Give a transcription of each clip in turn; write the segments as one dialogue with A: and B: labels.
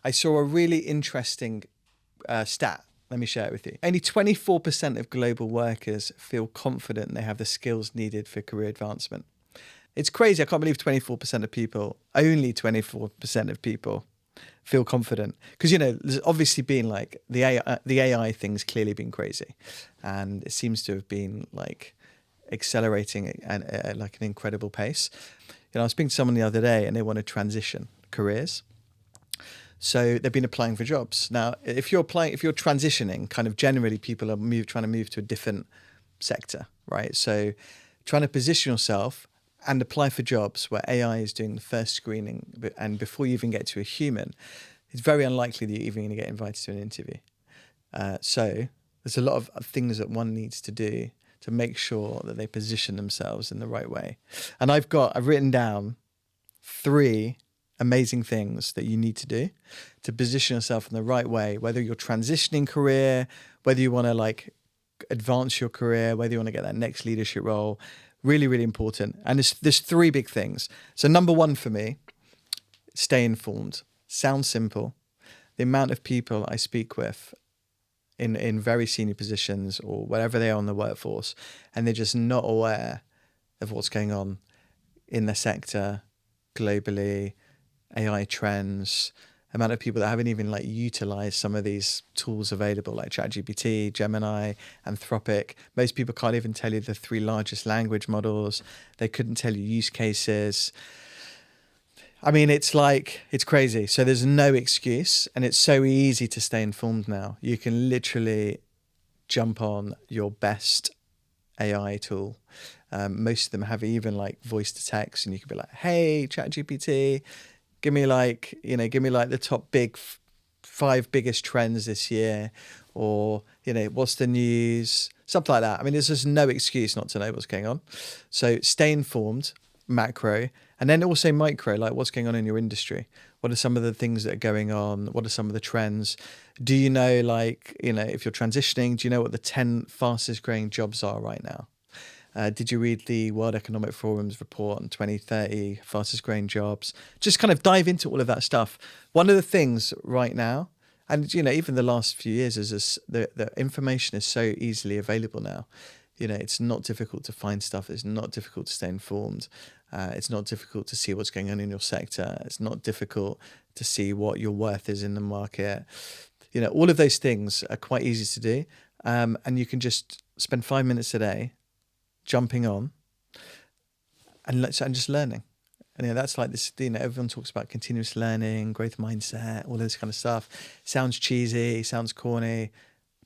A: I saw a really interesting stat. Let me share it with you. Only 24% of global workers feel confident they have the skills needed for career advancement. It's crazy. I can't believe 24% of people, only 24% of people feel confident. Because, there's obviously been like the AI thing's clearly been crazy. And it seems to have been like accelerating at like an incredible pace. I was speaking to someone the other day and they want to transition careers. So they've been applying for jobs. Now, if you're transitioning, kind of generally people are trying to move to a different sector, right? So trying to position yourself and apply for jobs where AI is doing the first screening, and before you even get to a human, it's very unlikely that you're even going to get invited to an interview. So there's a lot of things that one needs to do to make sure that they position themselves in the right way. And I've written down 3 amazing things that you need to do to position yourself in the right way, whether you're transitioning career, whether you want to like advance your career, whether you want to get that next leadership role. Really, really important. And there's 3 big things. So number 1 for me, stay informed. Sounds simple. The amount of people I speak with in very senior positions or whatever they are in the workforce, and they're just not aware of what's going on in the sector, globally, AI trends, amount of people that haven't even like utilized some of these tools available like ChatGPT, Gemini, Anthropic. Most people can't even tell you the 3 largest language models. They couldn't tell you use cases. I mean, it's crazy. So there's no excuse, and it's so easy to stay informed now. You can literally jump on your best AI tool. Most of them have even like voice to text, and you could be like, hey, ChatGPT, give me like the top 5 biggest trends this year, or, what's the news, something like that. I mean, there's just no excuse not to know what's going on. So stay informed, macro, and then also micro, like what's going on in your industry. What are some of the things that are going on? What are some of the trends? Do you know, like, if you're transitioning, do you know what the 10 fastest growing jobs are right now? Did you read the World Economic Forum's report on 2030 fastest growing jobs? Just kind of dive into all of that stuff. One of the things right now, and even the last few years, is this, the information is so easily available now. It's not difficult to find stuff. It's not difficult to stay informed. It's not difficult to see what's going on in your sector. It's not difficult to see what your worth is in the market. All of those things are quite easy to do. And you can just spend 5 minutes a day jumping on and just learning. And that's like this, everyone talks about continuous learning, growth mindset, all this kind of stuff. Sounds cheesy, sounds corny,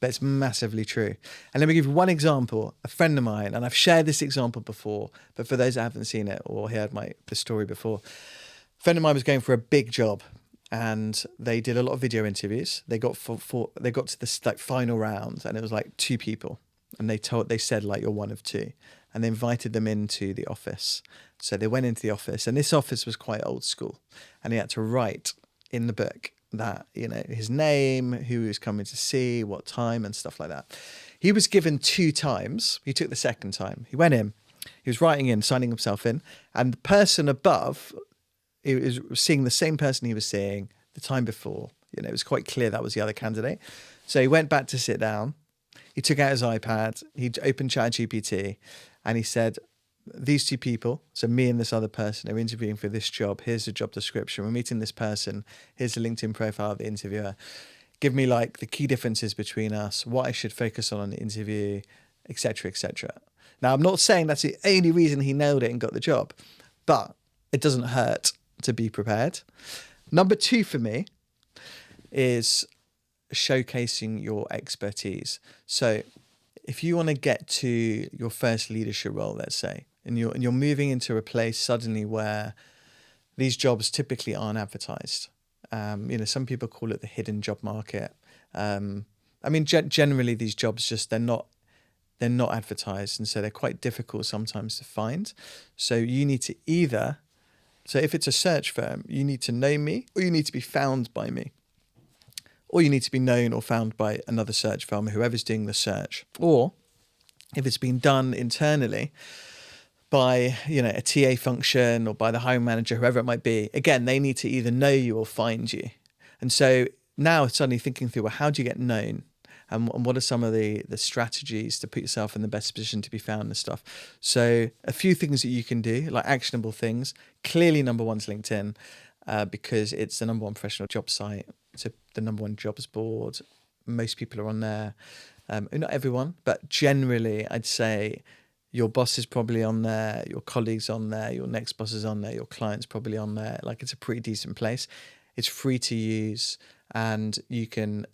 A: but it's massively true. And let me give you one example. A friend of mine, and I've shared this example before, but for those that haven't seen it or heard the story before, a friend of mine was going for a big job, and they did a lot of video interviews. They got they got to this like final round, and it was like 2 people, and they said like, you're one of 2, and they invited them into the office. So they went into the office, and this office was quite old school, and he had to write in the book that, his name, who he was coming to see, what time, and stuff like that. He was given 2 times. He took the second time. He went in, he was writing in, signing himself in, and the person above, he was seeing the same person he was seeing the time before. It was quite clear that was the other candidate. So he went back to sit down. He took out his iPad, he opened ChatGPT, and he said, these 2 people, so me and this other person, are interviewing for this job. Here's the job description. We're meeting this person. Here's the LinkedIn profile of the interviewer. Give me like the key differences between us, what I should focus on the interview, etc., etc. Now, I'm not saying that's the only reason he nailed it and got the job, but it doesn't hurt to be prepared. Number 2 for me is showcasing your expertise. So if you want to get to your first leadership role, let's say, and you're moving into a place suddenly where these jobs typically aren't advertised. Some people call it the hidden job market. Generally these jobs they're not advertised, and so they're quite difficult sometimes to find. So you need to if it's a search firm, you need to know me, or you need to be found by me. Or you need to be known or found by another search firm, whoever's doing the search. Or if it's been done internally by, a TA function or by the hiring manager, whoever it might be, again, they need to either know you or find you. And so now suddenly thinking through, well, how do you get known? And what are some of the strategies to put yourself in the best position to be found and stuff? So a few things that you can do, like actionable things. Clearly, number one's LinkedIn, because it's the number one professional job site. It's the number one jobs board. Most people are on there. Not everyone, but generally, I'd say your boss is probably on there, your colleagues on there, your next boss is on there, your client's probably on there. Like, it's a pretty decent place. It's free to use, and you can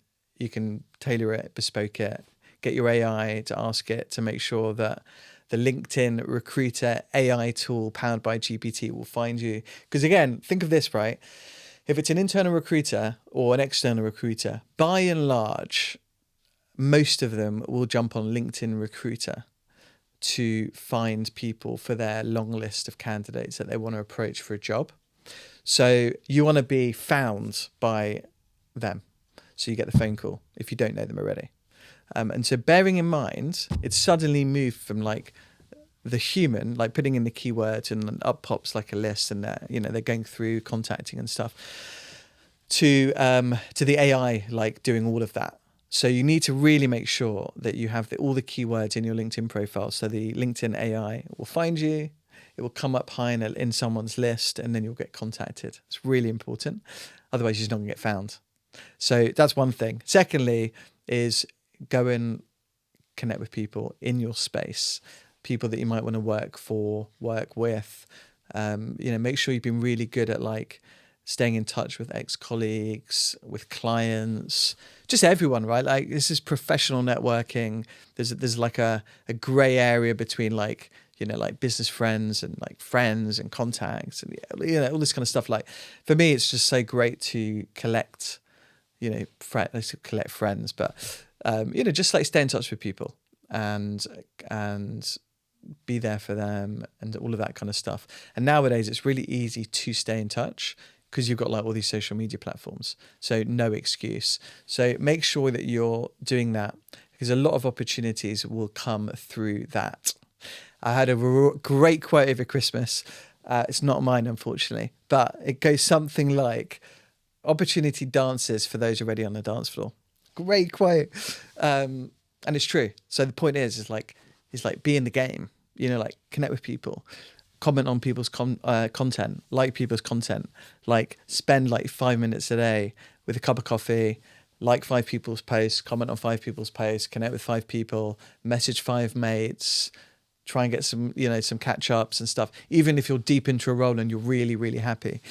A: tailor it, bespoke it, get your AI to ask it to make sure that the LinkedIn Recruiter AI tool powered by GPT will find you. Because again, think of this, right? If it's an internal recruiter or an external recruiter, by and large, most of them will jump on LinkedIn Recruiter to find people for their long list of candidates that they want to approach for a job. So you want to be found by them. So you get the phone call if you don't know them already. And so bearing in mind, it's suddenly moved from like the human, like putting in the keywords and up pops like a list, and they're going through contacting and stuff, to the AI like doing all of that. So you need to really make sure that you have all the keywords in your LinkedIn profile. So the LinkedIn AI will find you, it will come up high in someone's list, and then you'll get contacted. It's really important. Otherwise, you're just not going to get found. So that's one thing. Secondly is go and connect with people in your space, people that you might want to work with. Make sure you've been really good at like staying in touch with ex-colleagues, with clients, just everyone, right? Like, this is professional networking. There's like a gray area between like business friends and like friends and contacts and all this kind of stuff. Like, for me, it's just so great to collect friends, but just like stay in touch with people and be there for them and all of that kind of stuff. And nowadays it's really easy to stay in touch because you've got like all these social media platforms, so no excuse. So make sure that you're doing that, because a lot of opportunities will come through that. I had a great quote over Christmas. It's not mine, unfortunately, but it goes something like, "Opportunity dances for those already on the dance floor." Great quote. And it's true. So the point is like be in the game, like connect with people, comment on people's content, like people's content, like spend like 5 minutes a day with a cup of coffee, like 5 people's posts, comment on 5 people's posts, connect with 5 people, message 5 mates, try and get some catch ups and stuff. Even if you're deep into a role and you're really, really happy,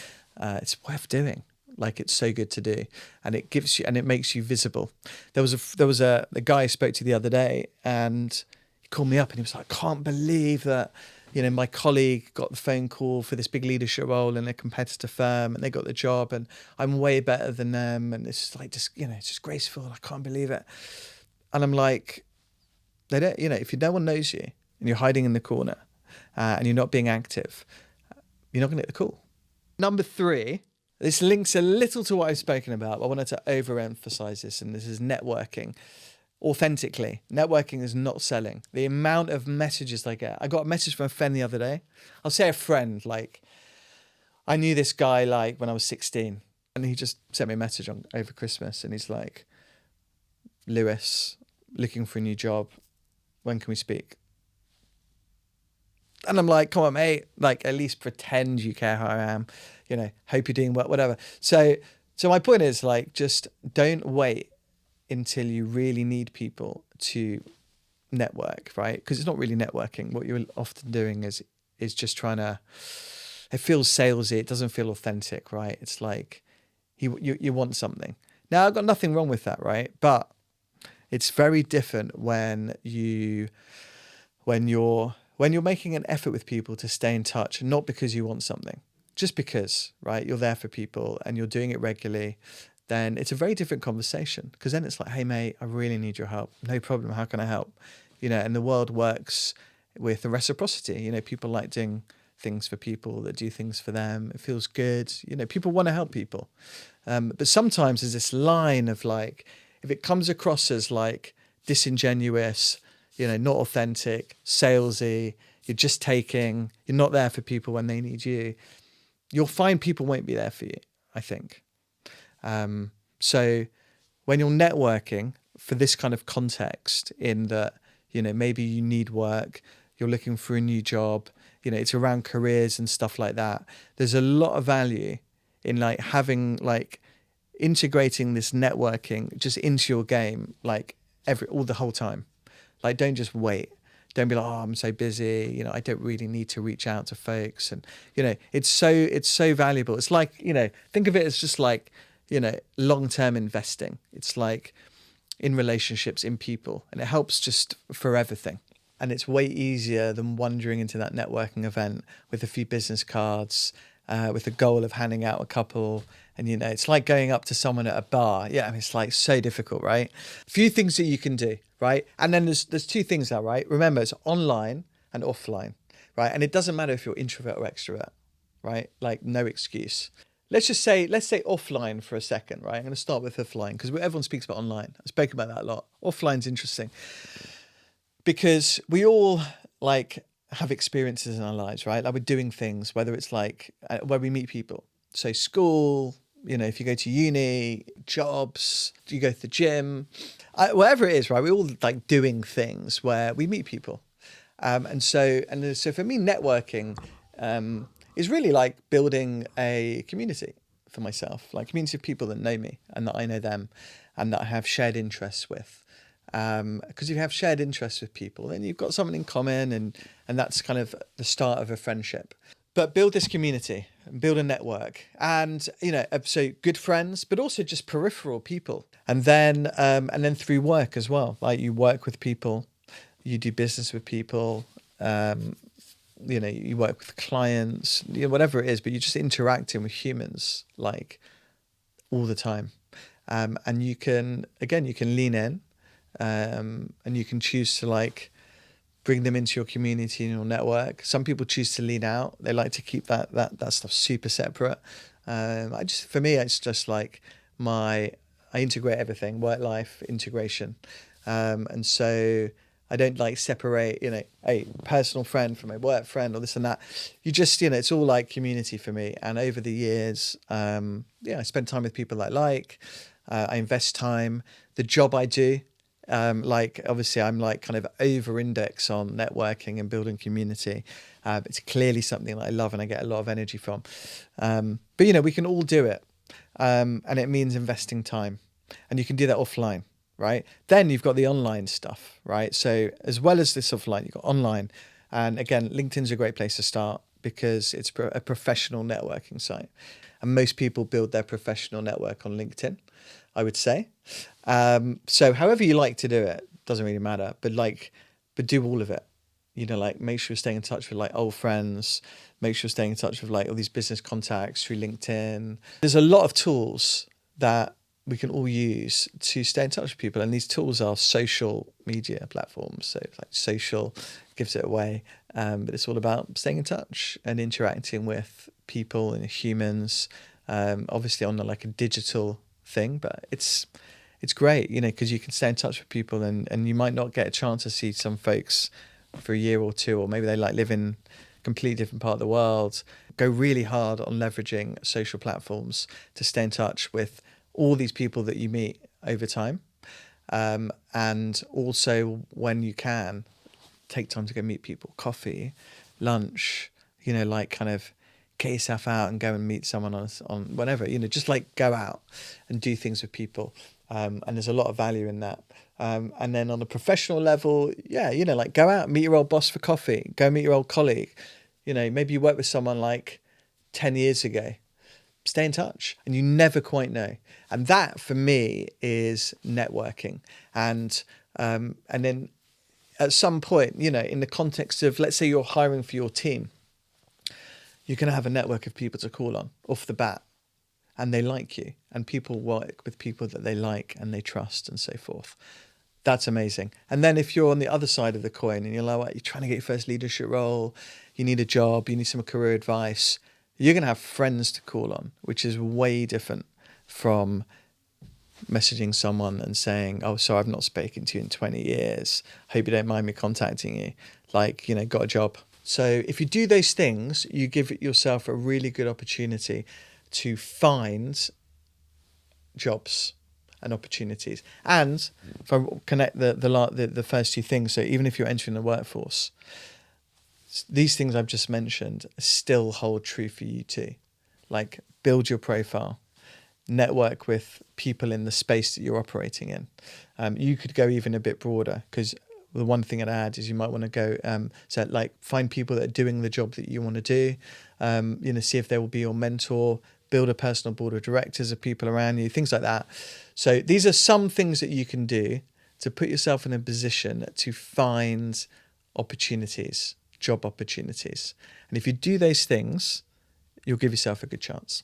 A: it's worth doing. Like, it's so good to do, and it gives you, and it makes you visible. There was a guy I spoke to the other day, and he called me up and he was like, "I can't believe that, my colleague got the phone call for this big leadership role in a competitor firm, and they got the job, and I'm way better than them, and it's like it's just graceful. I can't believe it." And I'm like, they don't, if no one knows you and you're hiding in the corner, and you're not being active, you're not going to get the call. Number 3. This links a little to what I've spoken about, but I wanted to overemphasize this, and this is networking. Authentically. Networking is not selling. The amount of messages I get. I got a message from a friend the other day. I'll say a friend, like, I knew this guy like when I was 16, and he just sent me a message over Christmas, and he's like, "Lewis, looking for a new job. When can we speak?" And I'm like, "Come on, mate, like, at least pretend you care how I am, hope you're doing well, whatever." So my point is, like, just don't wait until you really need people to network, right? Because it's not really networking. What you're often doing is just trying to, it feels salesy. It doesn't feel authentic, right? It's like you want something. Now, I've got nothing wrong with that, right? But it's very different when you're making an effort with people to stay in touch, not because you want something, just because, right? You're there for people and you're doing it regularly, then it's a very different conversation, because then it's like, "Hey mate, I really need your help." "No problem. How can I help?" And the world works with the reciprocity. People like doing things for people that do things for them. It feels good. People want to help people. But sometimes there's this line of like, if it comes across as like disingenuous, not authentic, salesy, you're just taking, you're not there for people when they need you, you'll find people won't be there for you, I think. So when you're networking for this kind of context, in that, maybe you need work, you're looking for a new job, it's around careers and stuff like that. There's a lot of value in like having like integrating this networking just into your game, like the whole time. Like, don't just wait. Don't be like, oh, I'm so busy. I don't really need to reach out to folks. And, it's so valuable. It's like, think of it as just like, long-term investing. It's like in relationships, in people, and it helps just for everything. And it's way easier than wandering into that networking event with a few business cards, with the goal of handing out a couple. And, it's like going up to someone at a bar. Yeah, I mean, it's like so difficult, right? A few things that you can do, right? And then there's two things now, right? Remember, it's online and offline, right? And it doesn't matter if you're introvert or extrovert, right? Like, no excuse. Let's say offline for a second, right? I'm going to start with offline because everyone speaks about online. I've spoken about that a lot. Offline's interesting because we all like have experiences in our lives, right? Like we're doing things, whether it's like where we meet people. So school, if you go to uni, jobs, you go to the gym, whatever it is, right? We're all like doing things where we meet people. And so for me, networking is really like building a community for myself, like a community of people that know me and that I know them and that I have shared interests with. Because if you have shared interests with people, then you've got something in common, and that's kind of the start of a friendship. But build this community, build a network, and so good friends, but also just peripheral people, and then through work as well. Like you work with people, you do business with people, you work with clients, whatever it is, but you're just interacting with humans like all the time, and you can lean in. And you can choose to like bring them into your community and your network. Some people choose to lean out. They like to keep that stuff super separate. For me, it's just like I integrate everything, work-life integration. And so I don't like separate, a personal friend from a work friend or this and that. You just, it's all like community for me. And over the years, I spend time with people I like. I invest time. The job I do, obviously I'm like kind of over index on networking and building community. It's clearly something that I love and I get a lot of energy from. But we can all do it. And it means investing time, and you can do that offline, right? Then you've got the online stuff, right? So as well as this offline, you've got online. And again, LinkedIn's a great place to start because it's a professional networking site. And most people build their professional network on LinkedIn, I would say. So however you like to do it, doesn't really matter, but do all of it. Make sure you're staying in touch with like old friends, make sure you're staying in touch with like all these business contacts through LinkedIn. There's a lot of tools that we can all use to stay in touch with people. And these tools are social media platforms. So like social gives it away. But it's all about staying in touch and interacting with people and humans, obviously on like a digital thing, but it's great, because you can stay in touch with people and you might not get a chance to see some folks for a year or two, or maybe they like live in a completely different part of the world. Go really hard on leveraging social platforms to stay in touch with all these people that you meet over time. And also when you can, take time to go meet people, coffee, lunch, kind of get yourself out and go and meet someone on whatever, just like go out and do things with people. And there's a lot of value in that. And then on a professional level, like go out, meet your old boss for coffee, go meet your old colleague. Maybe you worked with someone like 10 years ago. Stay in touch, and you never quite know. And that for me is networking. And then at some point, in the context of, let's say you're hiring for your team, you're going to have a network of people to call on off the bat, and they like you, and people work with people that they like and they trust and so forth. That's amazing. And then if you're on the other side of the coin and you're like, you're trying to get your first leadership role, you need a job, you need some career advice, you're going to have friends to call on, which is way different from messaging someone and saying, oh, sorry, I've not spoken to you in 20 years. Hope you don't mind me contacting you. Got a job. So if you do those things, you give yourself a really good opportunity to find jobs and opportunities. And if I connect the first two things, so even if you're entering the workforce, these things I've just mentioned still hold true for you too. Like, build your profile, network with people in the space that you're operating in. You could go even a bit broader, because the one thing I'd add is you might want to go, so like find people that are doing the job that you want to do, see if they will be your mentor, build a personal board of directors of people around you, things like that. So these are some things that you can do to put yourself in a position to find opportunities, job opportunities. And if you do those things, you'll give yourself a good chance.